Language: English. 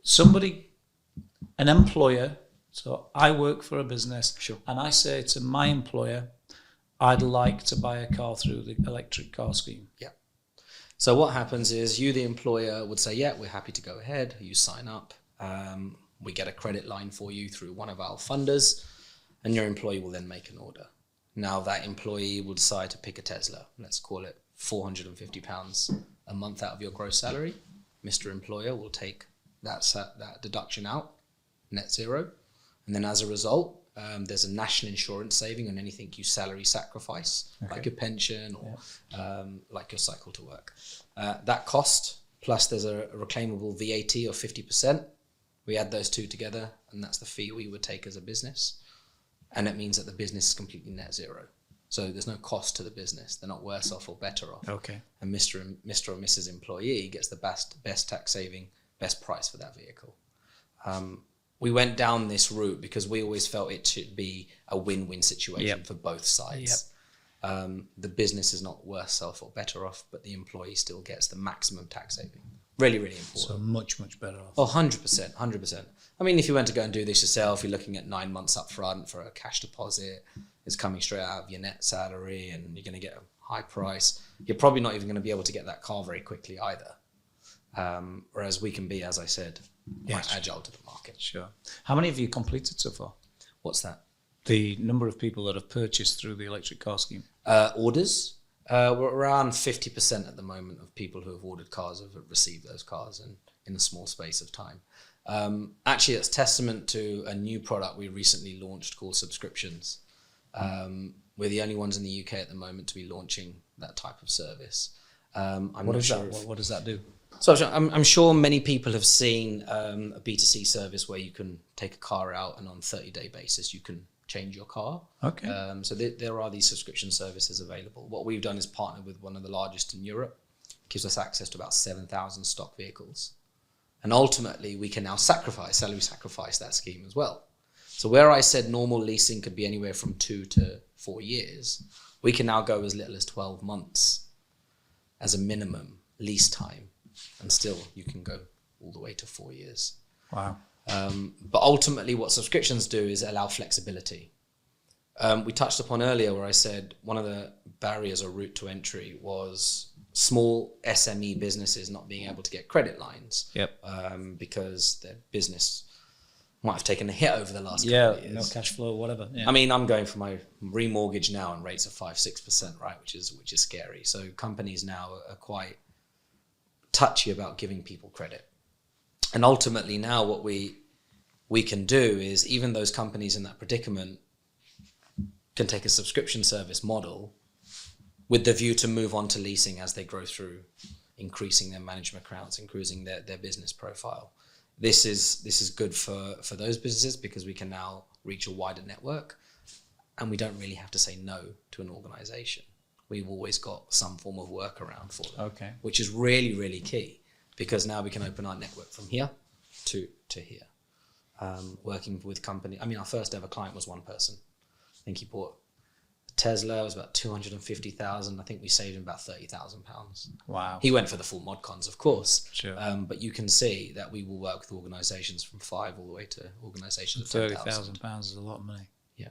somebody, an employer, so I work for a business, Sure. and I say to my employer, I'd like to buy a car through the electric car scheme. Yeah. So what happens is you, the employer, would say, yeah, we're happy to go ahead. You sign up. We get a credit line for you through one of our funders, and your employee will then make an order. Now that employee will decide to pick a Tesla. Let's call it £450 a month out of your gross salary. Mr. Employer will take that deduction out, net zero. And then as a result, there's a national insurance saving on anything you salary sacrifice, like your pension or like your cycle to work. That cost, plus there's a reclaimable VAT of 50%. We add those two together, and that's the fee we would take as a business. And it means that the business is completely net zero. So there's no cost to the business. They're not worse off or better off. Okay. And Mr. or Mrs. Employee gets the best tax saving, best price for that vehicle. We went down this route because we always felt it should be a win-win situation for both sides. The business is not worse off or better off, but the employee still gets the maximum tax saving. Really, really important. So much, much better off. Oh, 100%, 100%. I mean, if you went to go and do this yourself, you're looking at 9 months up front for a cash deposit. It's coming straight out of your net salary, and you're going to get a high price. You're probably not even going to be able to get that car very quickly either. Whereas we can be, as I said, quite agile to the market. Sure. How many have you completed so far? What's that? The number of people that have purchased through the electric car scheme. Orders. We're around 50% at the moment of people who have ordered cars have received those cars in a small space of time. Actually, it's testament to a new product we recently launched called subscriptions. We're the only ones in the UK at the moment to be launching that type of service. What does that do? So I'm sure many people have seen a B2C service where you can take a car out and on 30-day basis you can change your car. Okay. So there are these subscription services available. What we've done is partner with one of the largest in Europe. It gives us access to about 7,000 stock vehicles. And ultimately, we can now salary sacrifice that scheme as well. So where I said normal leasing could be anywhere from 2 to 4 years, we can now go as little as 12 months as a minimum lease time. And still, you can go all the way to 4 years. Wow. But ultimately, what subscriptions do is allow flexibility. We touched upon earlier where I said one of the barriers or route to entry was small SME businesses not being able to get credit lines. Because their business might have taken a hit over the last couple of years. No cash flow, whatever. Yeah. I mean, I'm going for my remortgage now and rates of 5-6%, right, which is scary. So companies now are quite touchy about giving people credit. And ultimately now what we can do is even those companies in that predicament can take a subscription service model with the view to move on to leasing as they grow through increasing their management accounts, increasing their business profile. This is good for those businesses because we can now reach a wider network and we don't really have to say no to an organization. We've always got some form of workaround for them, which is really, really key because now we can open our network from here to here. Working with company. I mean, our first ever client was one person. I think he bought a Tesla. It was about 250,000. I think we saved him about £30,000. Wow. He went for the full mod cons, of course. Sure. But you can see that we will work with organisations from 5 all the way to organisations of 30,000 pounds is a lot of money. Yeah.